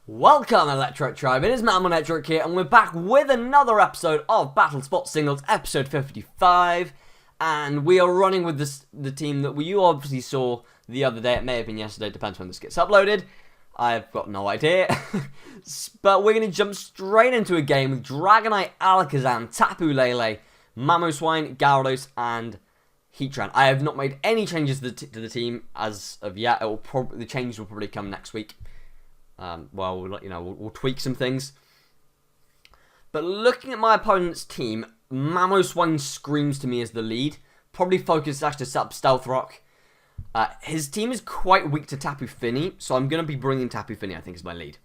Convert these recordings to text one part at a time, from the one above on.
Welcome, Electric Tribe. It is MattManectric here, and we're back with another episode of BattleSpot Singles, episode 55. And we are running with the team that you obviously saw the other day. It may have been yesterday, depends when this gets uploaded. I've got no idea. But we're going to jump straight into a game with Dragonite, Alakazam, Tapu Lele, Mamoswine, Gyarados, and Heatran. I have not made any changes to the team as of yet. The changes will probably come next week. We'll tweak some things. But looking at my opponent's team, Mamoswine screams to me as the lead. Probably Focus Sash to set up Stealth Rock. His team is quite weak to Tapu Fini, so I'm going to be bringing Tapu Fini, I think, as my lead.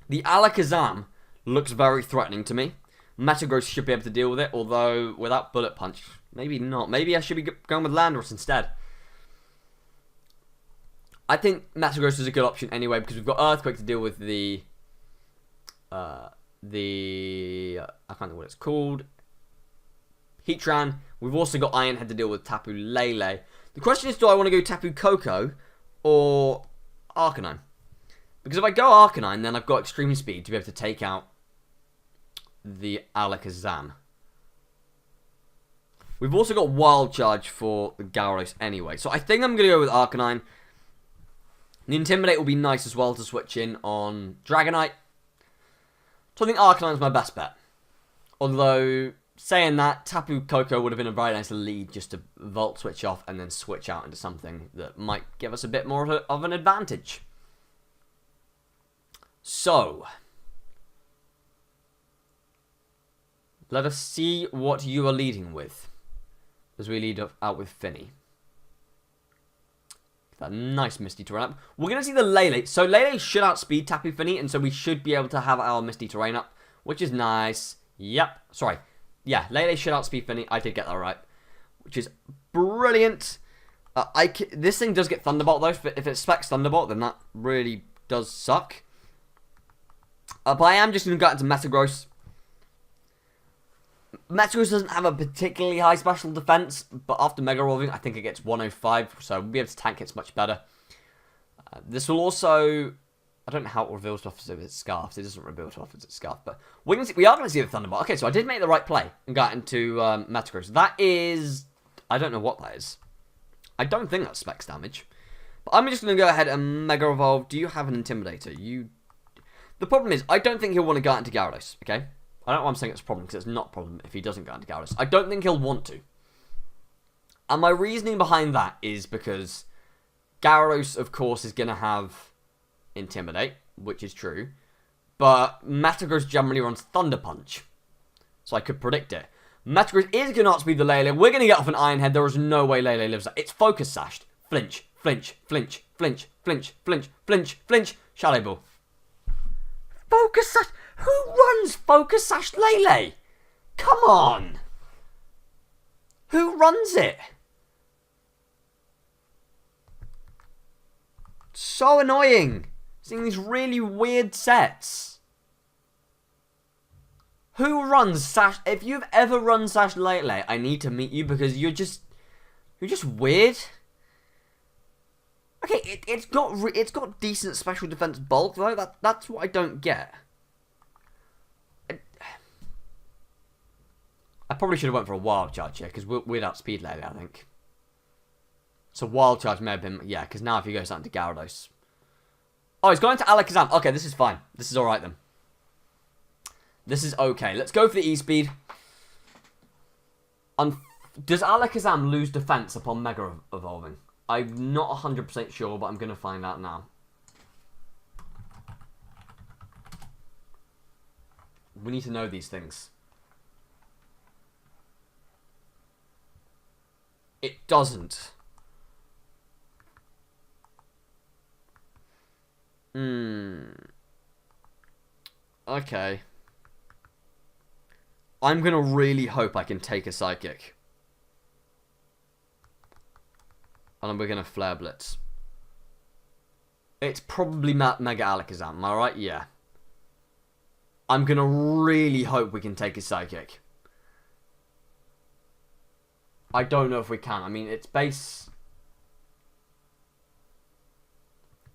The Alakazam looks very threatening to me. Metagross should be able to deal with it, although without Bullet Punch, maybe not. Maybe I should be going with Landorus instead. I think Metagross is a good option anyway, because we've got Earthquake to deal with I can't know what it's called, Heatran. We've also got Iron Head to deal with Tapu Lele. The question is, do I want to go Tapu Koko or Arcanine? Because if I go Arcanine, then I've got Extreme Speed to be able to take out the Alakazam. We've also got Wild Charge for the Gyarados anyway, so I think I'm going to go with Arcanine. The Intimidate will be nice as well to switch in on Dragonite. So I think Arcanine is my best bet. Although, saying that, Tapu Koko would have been a very nice lead just to Volt switch off and then switch out into something that might give us a bit more of an advantage. So, let us see what you are leading with as we lead out with Fini. That nice Misty Terrain up. We're going to see the Lele. So Lele should outspeed Tapu Fini, and so we should be able to have our Misty Terrain up, which is nice. Yep. Sorry. Yeah, Lele should outspeed Fini. I did get that right, which is brilliant. This thing does get Thunderbolt, though. If it specs Thunderbolt, then that really does suck. But I am just going to go into Metagross. Metagross doesn't have a particularly high special defense, but after Mega Evolving, I think it gets 105, so we'll be able to tank it much better. This will also... I don't know how it reveals to off if it's Scarf. It doesn't reveal to off if it's Scarf, but we are going to see the Thunderbolt. Okay, so I did make the right play and got into Metagross. That is... I don't know what that is. I don't think that's Specs damage. But I'm just going to go ahead and Mega Evolve. Do you have an Intimidator? The problem is, I don't think he'll want to go out into Gyarados, okay? I don't know why I'm saying it's a problem, because it's not a problem if he doesn't go into Gyarados. I don't think he'll want to. And my reasoning behind that is because Gyarados, of course, is going to have Intimidate, which is true. But Metagross generally runs Thunder Punch. So I could predict it. Metagross is going to outspeed the Lele. We're going to get off an Iron Head. There is no way Lele lives that. It's Focus Sashed. Flinch, flinch, flinch, flinch, flinch, flinch, flinch, flinch. Shadow Ball. Focus Sash. Who runs Focus Sash Lele? Come on. Who runs it? So annoying. Seeing these really weird sets. Who runs Sash? If you've ever run Sash Lele, I need to meet you because you're just weird. Okay, it's got decent special defense bulk though. That's what I don't get. I probably should have went for a Wild Charge here, because we'd outspeed Lele, I think. So Wild Charge may have been... Yeah, because now if he goes out into Gyarados... Oh, he's going to Alakazam. Okay, this is fine. This is alright then. This is okay. Let's go for the E-Speed. Does Alakazam lose defense upon Mega Evolving? I'm not 100% sure, but I'm going to find out now. We need to know these things. It doesn't. Okay. I'm going to really hope I can take a Psychic. And then we're going to Flare Blitz. It's probably Mega Alakazam, am I right? Yeah. I'm going to really hope we can take a Psychic. I don't know if we can. I mean, it's base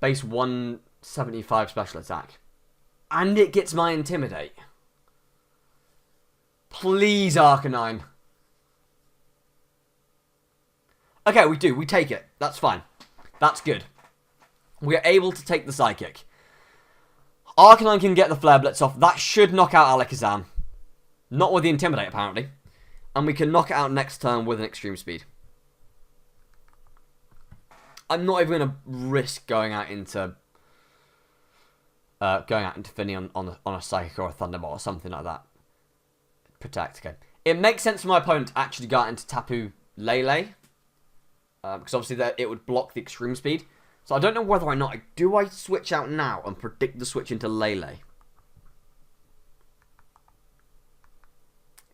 1 75 special attack. And it gets my Intimidate. Please, Arcanine. Okay, we do. We take it. That's fine. That's good. We are able to take the Psychic. Arcanine can get the Flare Blitz off. That should knock out Alakazam. Not with the Intimidate, apparently. And we can knock it out next turn with an Extreme Speed. I'm not even going to risk going out into Fini on a Psychic or a Thunderbolt or something like that. Protect, okay. It makes sense for my opponent to actually go out into Tapu Lele. Because obviously it would block the Extreme Speed. So I don't know whether or not. Do I switch out now and predict the switch into Lele?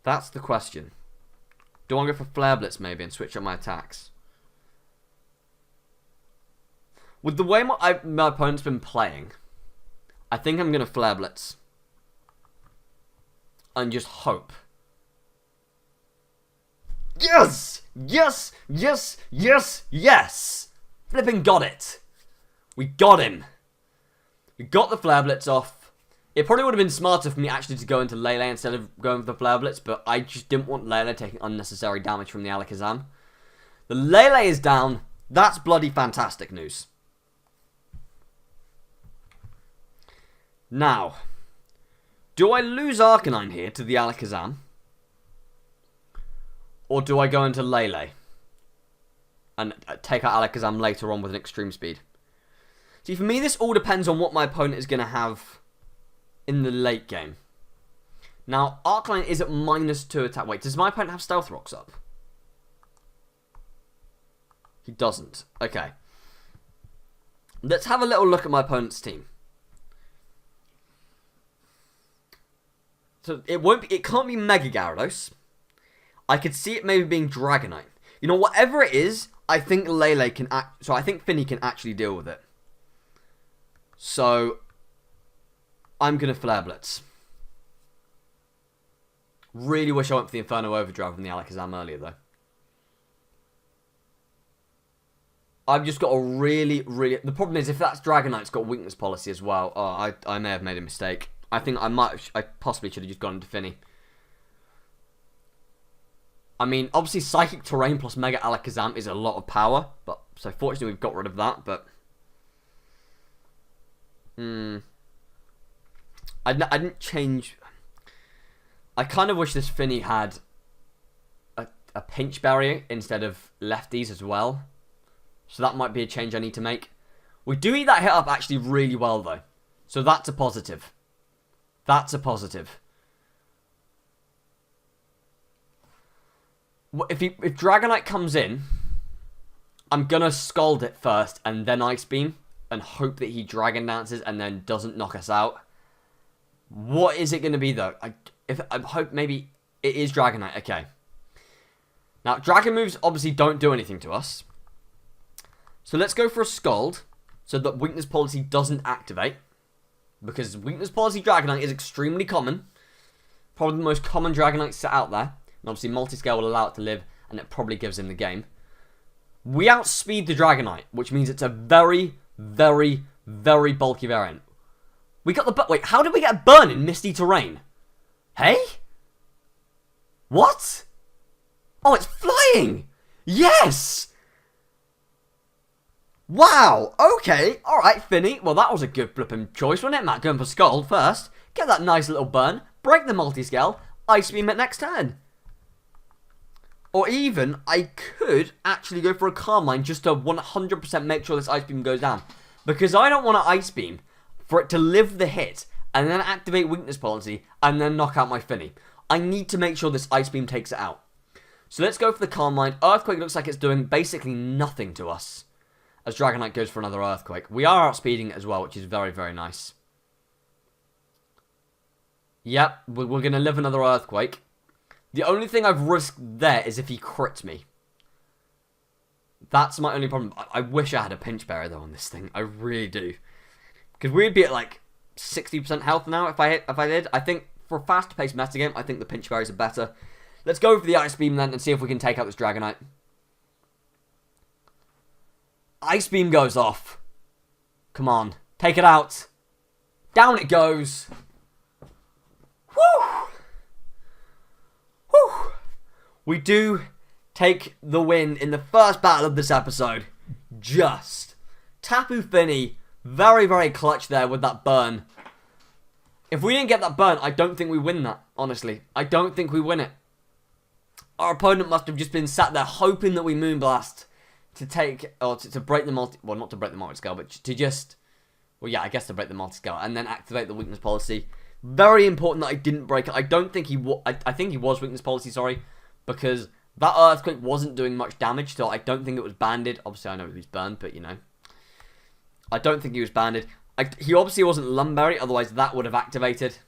That's the question. Do I go for Flare Blitz maybe and switch up my attacks? With the way my opponent's been playing, I think I'm going to Flare Blitz. And just hope. Yes! Yes! Yes! Yes! Yes! Flipping got it. We got him. We got the Flare Blitz off. It probably would have been smarter for me actually to go into Lele instead of going for the Flare Blitz, but I just didn't want Lele taking unnecessary damage from the Alakazam. The Lele is down. That's bloody fantastic news. Now, do I lose Arcanine here to the Alakazam? Or do I go into Lele and take out Alakazam later on with an Extreme Speed? See, for me, this all depends on what my opponent is going to have in the late game. Now, Arcanine is at -2 attack. Wait, does my opponent have Stealth Rocks up? He doesn't. Okay. Let's have a little look at my opponent's team. So, it can't be Mega Gyarados. I could see it maybe being Dragonite. You know, whatever it is, I think Lele can so I think Fini can actually deal with it. So, I'm going to Flare Blitz. Really wish I went for the Inferno Overdrive from the Alakazam earlier, though. I've just got a really... The problem is, if that's Dragonite, it's got Weakness Policy as well. Oh, I may have made a mistake. I think I possibly should have just gone into Fini. I mean, obviously, Psychic Terrain plus Mega Alakazam is a lot of power. So, fortunately, we've got rid of that, but... I didn't change... I kind of wish this Fini had a Pinch Barrier instead of Lefties as well. So that might be a change I need to make. We do eat that hit up actually really well, though. So that's a positive. That's a positive. If Dragonite comes in, I'm going to Scald it first and then Ice Beam. And hope that he Dragon Dances and then doesn't knock us out. What is it going to be, though? I hope maybe it is Dragonite. Okay. Now, Dragon moves obviously don't do anything to us. So let's go for a Scald. So that Weakness Policy doesn't activate. Because Weakness Policy Dragonite is extremely common. Probably the most common Dragonite set out there. And obviously Multiscale will allow it to live. And it probably gives him the game. We outspeed the Dragonite. Which means it's a very, very, very bulky variant. We got the... Wait, how did we get a burn in Misty Terrain? Hey? What? Oh, it's flying! Yes! Wow, okay, alright, Fini. Well, that was a good flipping choice, wasn't it, Matt? Going for Scald first. Get that nice little burn. Break the Multiscale. Ice Beam it next turn. Or even, I could actually go for a Carmine just to 100% make sure this Ice Beam goes down. Because I don't want to Ice Beam for it to live the hit and then activate Weakness Policy and then knock out my Fini. I need to make sure this Ice Beam takes it out. So let's go for the Carmine. Earthquake looks like it's doing basically nothing to us. As Dragonite goes for another Earthquake. We are outspeeding it as well, which is very, very nice. Yep, we're going to live another Earthquake. The only thing I've risked there is if he crits me. That's my only problem. I wish I had a Pinch Barrier, though, on this thing. I really do. Because we'd be at, like, 60% health now if I did. I think, for a faster-paced metagame, I think the Pinch Barriers are better. Let's go for the Ice Beam, then, and see if we can take out this Dragonite. Ice Beam goes off. Come on. Take it out. Down it goes. Woo! Woo! We do take the win in the first battle of this episode. Just. Tapu Fini, very, very clutch there with that burn. If we didn't get that burn, I don't think we win that, honestly. I don't think we win it. Our opponent must have just been sat there hoping that we Moonblast to take, or to break the multi, well, not to break the multi-scale, but to just, well, yeah, I guess to break the multi-scale, and then activate the weakness policy. Very important that I didn't break it. I don't think I think he was weakness policy, sorry, because that Earthquake wasn't doing much damage, so I don't think it was banded. Obviously, I know he was burned, but, you know. I don't think he was banded. He obviously wasn't Lumberry, otherwise that would have activated.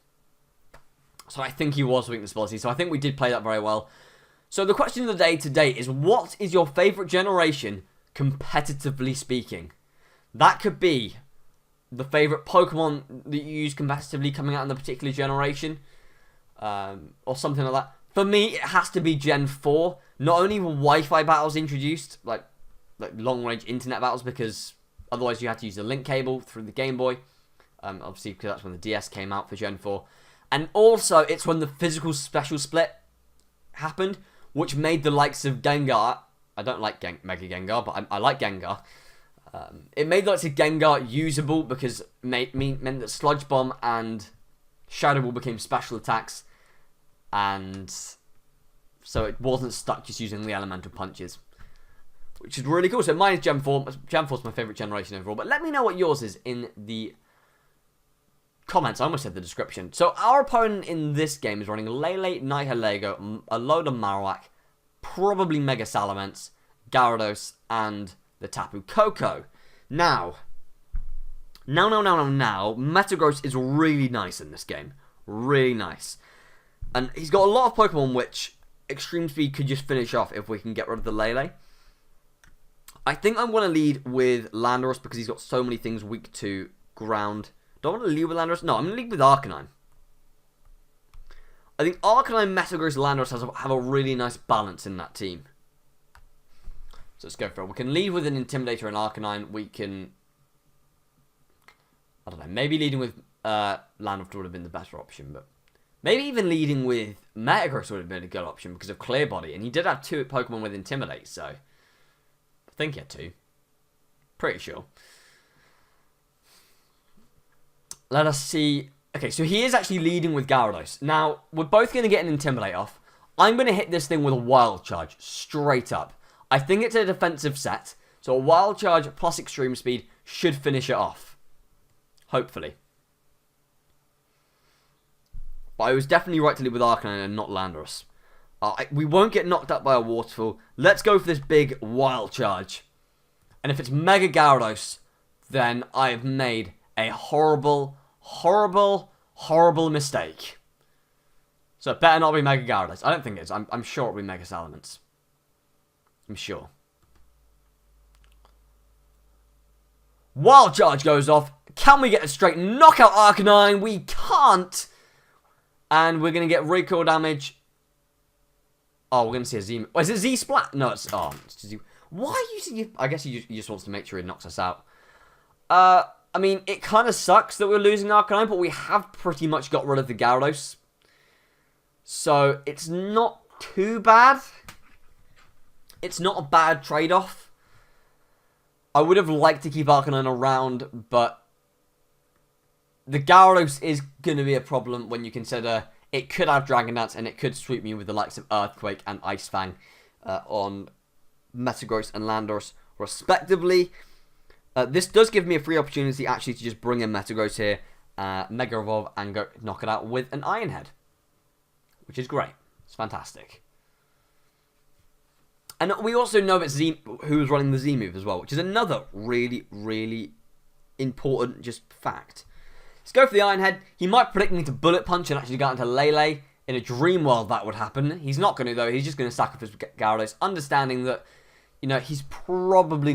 So I think he was weakness policy, so I think we did play that very well. So the question of the day today is, what is your favourite generation, competitively speaking? That could be the favourite Pokemon that you use competitively coming out in the particular generation, or something like that. For me, it has to be Gen 4. Not only were Wi-Fi battles introduced, like long-range internet battles, because otherwise you had to use the link cable through the Game Boy. Obviously, because that's when the DS came out for Gen 4. And also, it's when the physical special split happened, which made the likes of Gengar... I don't like Mega Gengar, but I like Gengar. It made the likes of Gengar usable because it meant that Sludge Bomb and Shadow Ball became special attacks. And so it wasn't stuck just using the elemental punches, which is really cool. So mine is Gen 4. Gen 4 is my favourite generation overall. But let me know what yours is in the comments. I almost said the description. So our opponent in this game is running Lele, Nihilego, a load of Marowak, probably Mega Salamence, Gyarados, and the Tapu Koko. Now, Metagross is really nice in this game. Really nice. And he's got a lot of Pokemon which Extreme Speed could just finish off if we can get rid of the Lele. I think I'm going to lead with Landorus because he's got so many things weak to ground. Do I want to lead with Landorus? No, I'm going to lead with Arcanine. I think Arcanine, Metagross, Landorus have a really nice balance in that team. So let's go for it. We can lead with an Intimidator and Arcanine. We can... I don't know. Maybe leading with Landorus would have been the better option, but... Maybe even leading with Metagross would have been a good option because of Clear Body. And he did have 2 Pokemon with Intimidate, so... I think he had 2. Pretty sure. Let us see... Okay, so he is actually leading with Gyarados. Now, we're both going to get an Intimidate off. I'm going to hit this thing with a Wild Charge, straight up. I think it's a defensive set, so a Wild Charge plus Extreme Speed should finish it off. Hopefully. But I was definitely right to lead with Arcanine and not Landorus. We won't get knocked up by a Waterfall. Let's go for this big Wild Charge. And if it's Mega Gyarados, then I have made a horrible, horrible, horrible mistake. So it better not be Mega Gyarados. I don't think it is. I'm sure it'll be Mega Salamence. I'm sure. Wild Charge goes off. Can we get a straight knockout Arcanine? We can't. And we're going to get recoil damage. Oh, we're going to see a Z... Oh, is it Z Splat? No, it's... Oh, it's Z... Why are you using... I guess he just wants to make sure he knocks us out. I mean, it kind of sucks that we're losing Arcanine, but we have pretty much got rid of the Gyarados. So, it's not too bad. It's not a bad trade-off. I would have liked to keep Arcanine around, but... The Gyarados is going to be a problem when you consider it could have Dragon Dance and it could sweep me with the likes of Earthquake and Ice Fang on Metagross and Landorus respectively. This does give me a free opportunity actually to just bring in Metagross here, Mega Evolve and go knock it out with an Iron Head, which is great. It's fantastic. And we also know that Z, who's running the Z move as well, which is another really, really important just fact. Let's go for the Iron Head. He might predict me to Bullet Punch and actually go into Lele. In a dream world, that would happen. He's not going to, though. He's just going to sacrifice Gyarados, understanding that, you know, Gyarados probably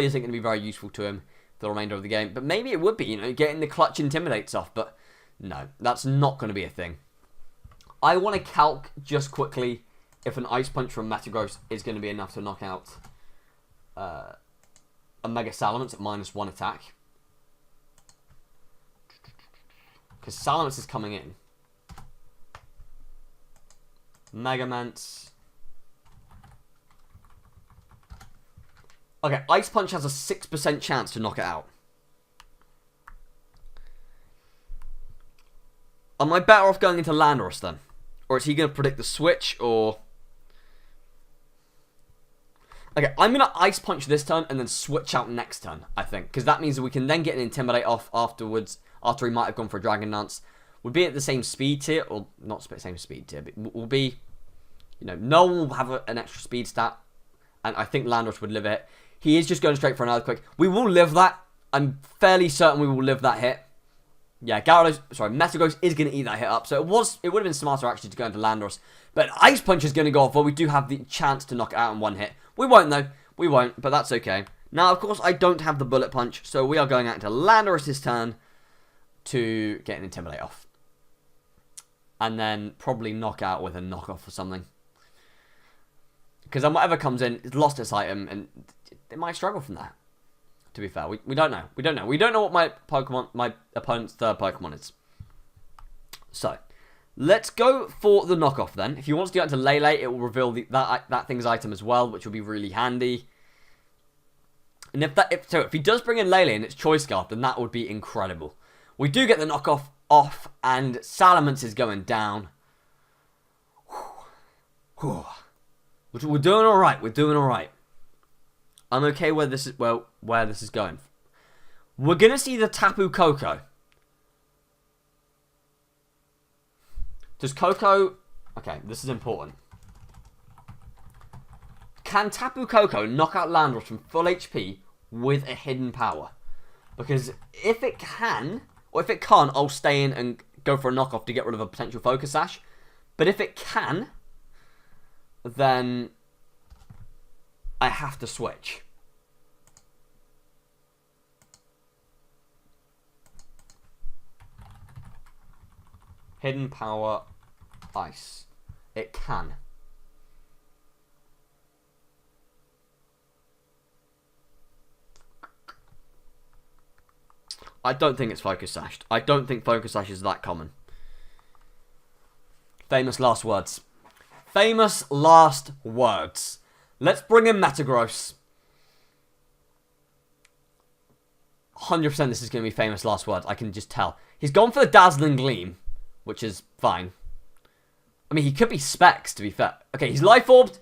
isn't going to be very useful to him for the remainder of the game. But maybe it would be, you know, getting the clutch Intimidates off. But no, that's not going to be a thing. I want to calc just quickly if an Ice Punch from Metagross is going to be enough to knock out a Mega Salamence at -1 attack. Because Salamence is coming in. Megamance. Okay, Ice Punch has a 6% chance to knock it out. Am I better off going into Landorus then? Or is he going to predict the switch, or... Okay, I'm going to Ice Punch this turn and then switch out next turn, I think. Because that means that we can then get an Intimidate off afterwards, after he might have gone for a Dragon Dance. We'll be at the same speed tier, or not the same speed tier, but we'll be... You know, no one will have an extra speed stat, and I think Landorus would live it. He is just going straight for an Earthquake. We will live that. I'm fairly certain we will live that hit. Yeah, Metagross is going to eat that hit up, so it would have been smarter actually to go into Landorus. But Ice Punch is going to go off, well, we do have the chance to knock it out in one hit. We won't, though. We won't, but that's okay. Now, of course, I don't have the Bullet Punch, so we are going out into Landorus' turn to get an Intimidate off. And then probably knock out with a knockoff or something. Because then whatever comes in, it's lost its item, and it might struggle from that. To be fair, we don't know. We don't know. We don't know what my opponent's third Pokemon is. So, let's go for the knockoff then. If he wants to go into Lele, it will reveal that thing's item as well, which will be really handy. And if he does bring in Lele and it's Choice Scarf, then that would be incredible. We do get the knockoff off, and Salamence is going down. We're doing all right. We're doing all right. I'm okay where this is going. We're gonna see the Tapu Koko. Does Koko... Okay, this is important. Can Tapu Koko knock out Landorus from full HP with a hidden power? Because if it can, or if it can't, I'll stay in and go for a knockoff to get rid of a potential Focus Sash. But if it can, then I have to switch. Hidden power, ice. It can. I don't think it's Focus Sashed. I don't think Focus Sash is that common. Famous last words. Famous last words. Let's bring in Metagross. 100% this is going to be famous last words. I can just tell. He's gone for the Dazzling Gleam, which is fine. I mean, he could be Specs, to be fair. Okay, he's Life Orbed.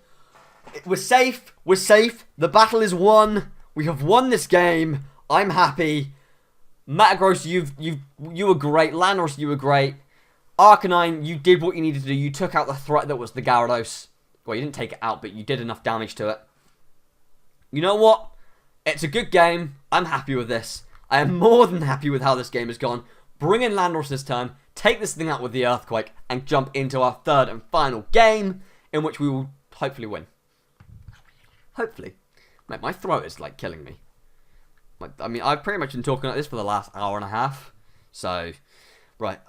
We're safe. We're safe. The battle is won. We have won this game. I'm happy. Metagross, you were great. Landorus, you were great. Arcanine, you did what you needed to do. You took out the threat that was the Gyarados. Well, you didn't take it out, but you did enough damage to it. You know what? It's a good game. I'm happy with this. I am more than happy with how this game has gone. Bring in Landorus this turn, take this thing out with the Earthquake, and jump into our third and final game, in which we will hopefully win. Hopefully. Mate, my throat is, like, killing me. I mean, I've pretty much been talking like this for the last hour and a half. So, right.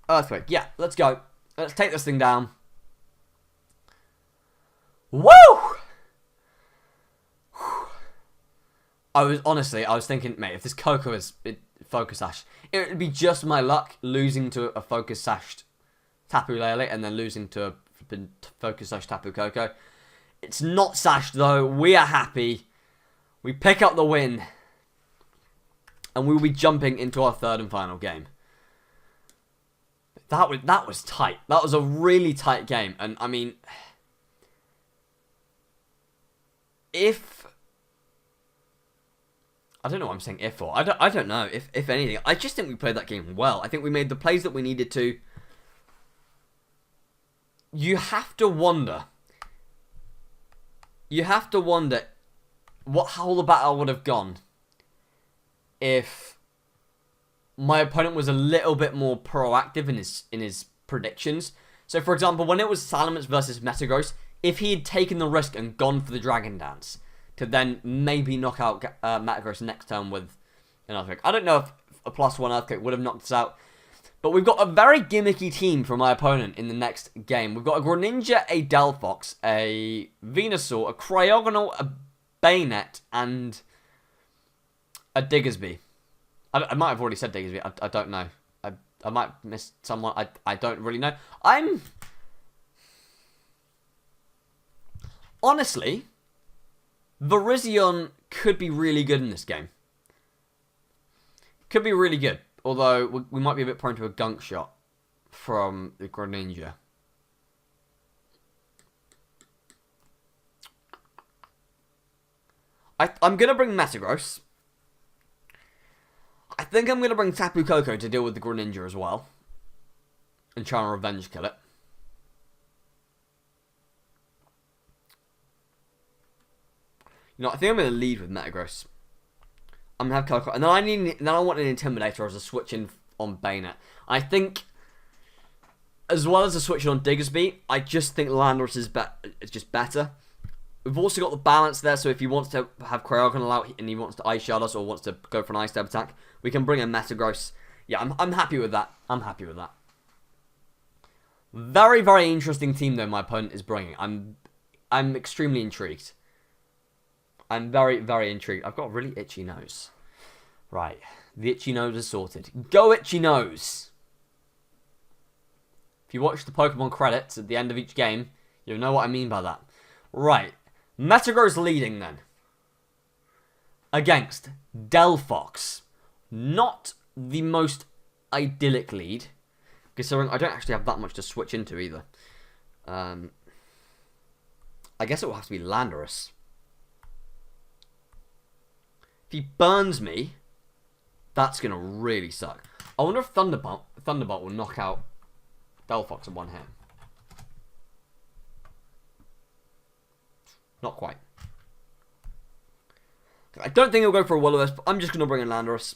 Earthquake. Yeah, let's go. Let's take this thing down. Woo! I was thinking, mate, if this Koko is Focus Sash, it would be just my luck losing to a Focus Sashed Tapu Lele and then losing to a Focus Sash Tapu Koko. It's not Sashed though. We are happy. We pick up the win. And we will be jumping into our third and final game. That was tight. That was a really tight game. And I mean, I don't know what I'm saying if for. I don't know if anything. I just think we played that game well. I think we made the plays that we needed to. You have to wonder how the battle would have gone if my opponent was a little bit more proactive in his predictions. So, for example, when it was Salamence versus Metagross, if he had taken the risk and gone for the Dragon Dance to then maybe knock out Metagross next turn with an Earthquake. I don't know if a +1 Earthquake would have knocked us out. But we've got a very gimmicky team from my opponent in the next game. We've got a Greninja, a Delphox, a Venusaur, a Cryogonal, a Bayonet, and a Diggersby. I might have already said Diggersby. I don't know. I might have missed someone. I don't really know. Honestly, Virizion could be really good in this game. Could be really good. Although, we might be a bit prone to a gunk shot from the Greninja. I'm going to bring Metagross. I think I'm going to bring Tapu Koko to deal with the Greninja as well. And try and revenge kill it. You know, I think I'm going to lead with Metagross. I'm going to have Koko. And then I want an Intimidator as a switch in on Bayonet. I think, as well as a switch in on Diggersby, I just think Landorus is just better. We've also got the balance there, so if he wants to have Cryogonal out and he wants to Ice Shard us or wants to go for an Ice Stab attack, we can bring in Metagross. Yeah, I'm happy with that. I'm happy with that. Very, very interesting team, though, my opponent is bringing. I'm extremely intrigued. I'm very, very intrigued. I've got a really itchy nose. Right, the itchy nose is sorted. Go itchy nose! If you watch the Pokemon credits at the end of each game, you'll know what I mean by that. Right. Metagross leading then. Against Delphox. Not the most idyllic lead. Considering I don't actually have that much to switch into either. I guess it will have to be Landorus. If he burns me, that's going to really suck. I wonder if Thunderbolt will knock out Delphox in one hit. Not quite. I don't think he'll go for a Will-O-Wisp, but I'm just going to bring in Landorus.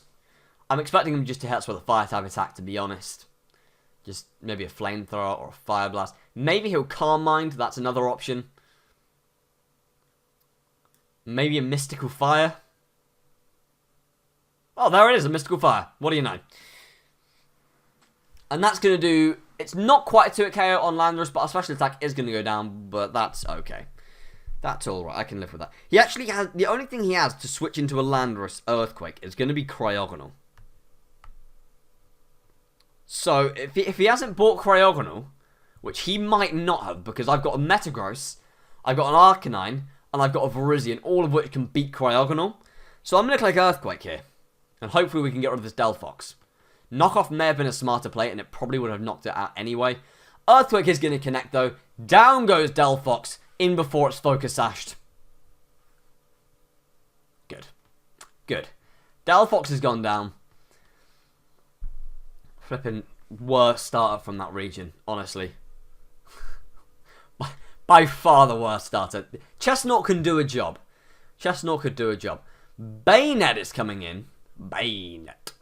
I'm expecting him just to hit us with a Fire type attack, to be honest. Just maybe a Flamethrower or a Fire Blast. Maybe he'll Calm Mind, that's another option. Maybe a Mystical Fire. Oh, there it is, a Mystical Fire. What do you know? And that's going to do... It's not quite a 2-hit KO on Landorus, but our special attack is going to go down, but that's okay. That's alright, I can live with that. He actually has... The only thing he has to switch into a Landorus Earthquake is going to be Cryogonal. So, if he hasn't bought Cryogonal, which he might not have, because I've got a Metagross, I've got an Arcanine, and I've got a Virizion, all of which can beat Cryogonal. So I'm going to click Earthquake here. And hopefully we can get rid of this Delphox. Knockoff may have been a smarter play, and it probably would have knocked it out anyway. Earthquake is going to connect, though. Down goes Delphox. In before it's Focus Sashed. Good. Good. Delphox has gone down. Flipping worst starter from that region, honestly. By far the worst starter. Chestnut can do a job. Chestnut could do a job. Bayonet is coming in. Bayonet.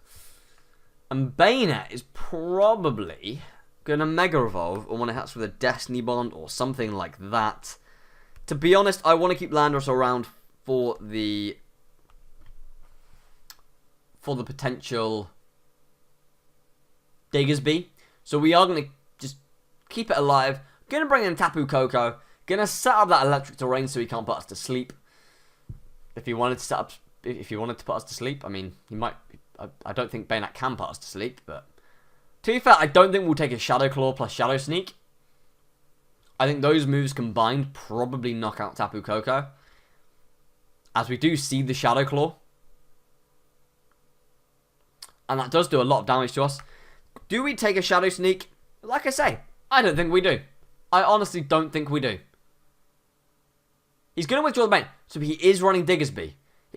And Bayonet is probably going to Mega Evolve or when it hits with a Destiny Bond or something like that. To be honest, I want to keep Landorus around for the potential Diggersby. So we are going to just keep it alive. Going to bring in Tapu Koko. Going to set up that electric terrain so he can't put us to sleep. If he wanted to put us to sleep, I mean, he might. I don't think Bayonet can put us to sleep, but to be fair, I don't think we'll take a Shadow Claw plus Shadow Sneak. I think those moves combined probably knock out Tapu Koko. As we do see the Shadow Claw. And that does do a lot of damage to us. Do we take a Shadow Sneak? Like I say, I don't think we do. I honestly don't think we do. He's going to withdraw the bane. So he is running Diggersby.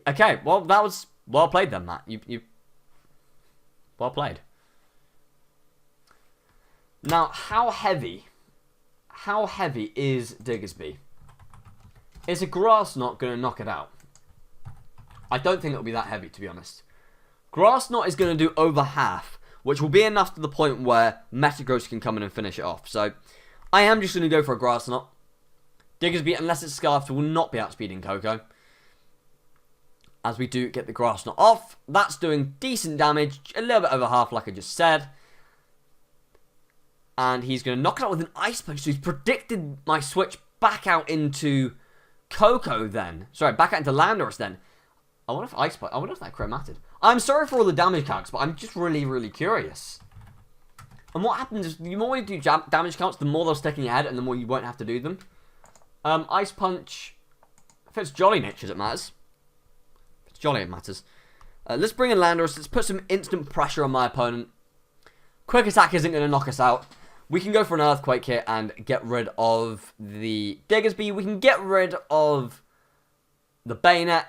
Okay, well, that was well played then, Matt. You well played. Now, how heavy is Diggersby? Is a Grass Knot going to knock it out? I don't think it'll be that heavy, to be honest. Grass Knot is going to do over half, which will be enough to the point where Metagross can come in and finish it off. So, I am just going to go for a Grass Knot. Diggersby, unless it's Scarfed, will not be outspeeding Koko. As we do get the Grass Knot off. That's doing decent damage, a little bit over half like I just said. And he's going to knock it out with an Ice Punch. So he's predicted my switch back out into Koko then. Sorry, back out into Landorus then. I wonder if Ice Punch... I wonder if that crit mattered. I'm sorry for all the damage counts, but I'm just really, really curious. And what happens is, the more you do damage counts, the more they'll stick in your head, and the more you won't have to do them. Ice Punch... If it's Jolly Natures, it matters. If it's Jolly, it matters. Let's bring in Landorus. Let's put some instant pressure on my opponent. Quick Attack isn't going to knock us out. We can go for an Earthquake here and get rid of the Diggersby. We can get rid of the Bayonet.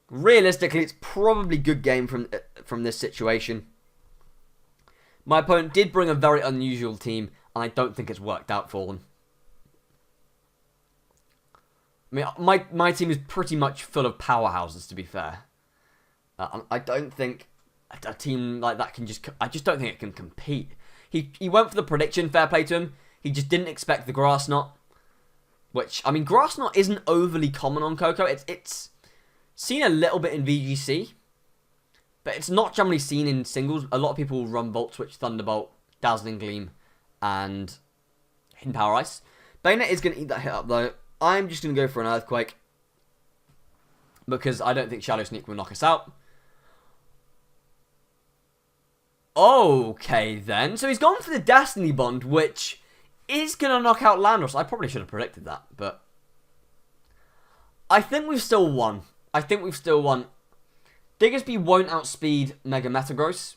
Realistically, it's probably good game from this situation. My opponent did bring a very unusual team, and I don't think it's worked out for them. I mean, my team is pretty much full of powerhouses, to be fair. I don't think a team like that can just... I just don't think it can compete. He went for the prediction, fair play to him. He just didn't expect the Grass Knot. Which, I mean, Grass Knot isn't overly common on Koko. It's seen a little bit in VGC. But it's not generally seen in singles. A lot of people run Volt Switch, Thunderbolt, Dazzling Gleam, and Hidden Power Ice. Bayonet is going to eat that hit up, though. I'm just going to go for an Earthquake. Because I don't think Shadow Sneak will knock us out. Okay, then. So he's gone for the Destiny Bond, which is going to knock out Landorus. I probably should have predicted that, but... I think we've still won. Diggersby won't outspeed Mega Metagross.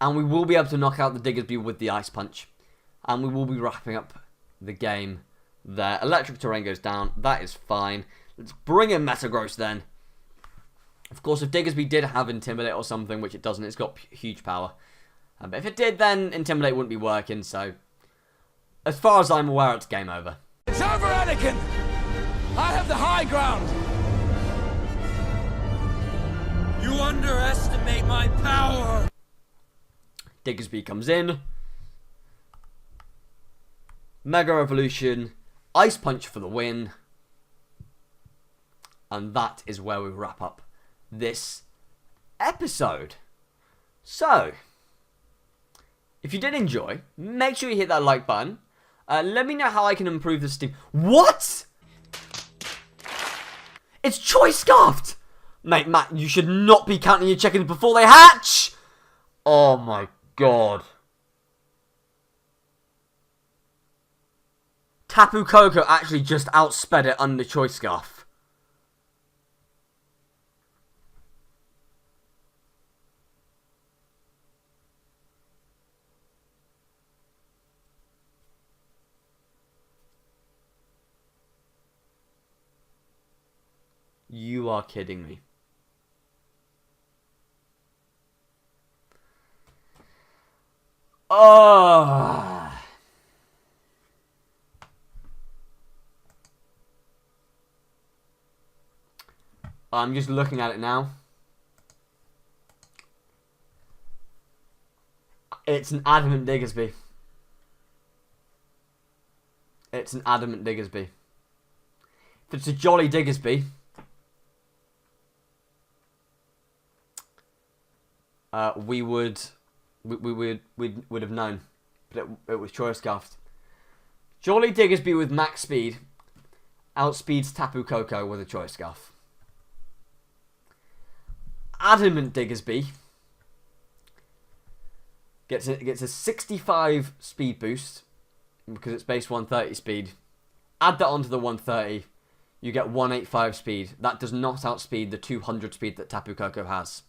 And we will be able to knock out the Diggersby with the Ice Punch. And we will be wrapping up the game there. Electric Terrain goes down. That is fine. Let's bring in Metagross then. Of course, if Diggersby did have Intimidate or something, which it doesn't, it's got huge power. But if it did, then Intimidate wouldn't be working, so... As far as I'm aware, it's game over. It's over, Anakin! I have the high ground! You underestimate my power! Diggersby comes in. Mega Evolution. Ice Punch for the win. And that is where we wrap up this episode. So, if you did enjoy, make sure you hit that like button. Let me know how I can improve this team. What? It's Choice Scarfed! Mate, Matt, you should not be counting your chickens before they hatch! Oh my god. Tapu Koko actually just outsped it under Choice Scarf. You are kidding me. Oh. I'm just looking at it now. It's an Adamant Diggersby. It's an Adamant Diggersby. If it's a Jolly Diggersby... we would have known, but it was Choice Scarfed. Jolly Diggersby with max speed outspeeds Tapu Koko with a Choice Scarf. Adamant Diggersby gets a 65 speed boost because it's base 130 speed. Add that onto the 130, you get 185 speed. That does not outspeed the 200 speed that Tapu Koko has.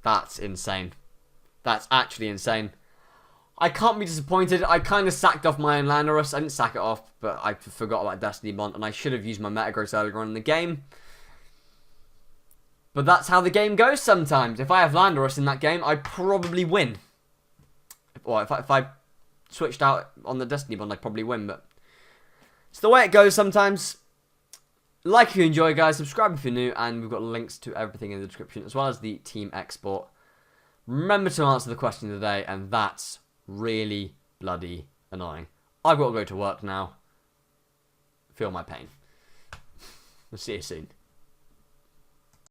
That's insane. That's actually insane. I can't be disappointed. I kind of sacked off my own Landorus. I didn't sack it off, but I forgot about Destiny Bond, and I should have used my Metagross earlier on in the game. But that's how the game goes sometimes. If I have Landorus in that game, I probably win. Well, if I switched out on the Destiny Bond, I'd probably win, but it's the way it goes sometimes. Like if you enjoy, guys, subscribe if you're new, and we've got links to everything in the description, as well as the team export. Remember to answer the question of the day, and that's really bloody annoying. I've got to go to work now. Feel my pain. We'll see you soon.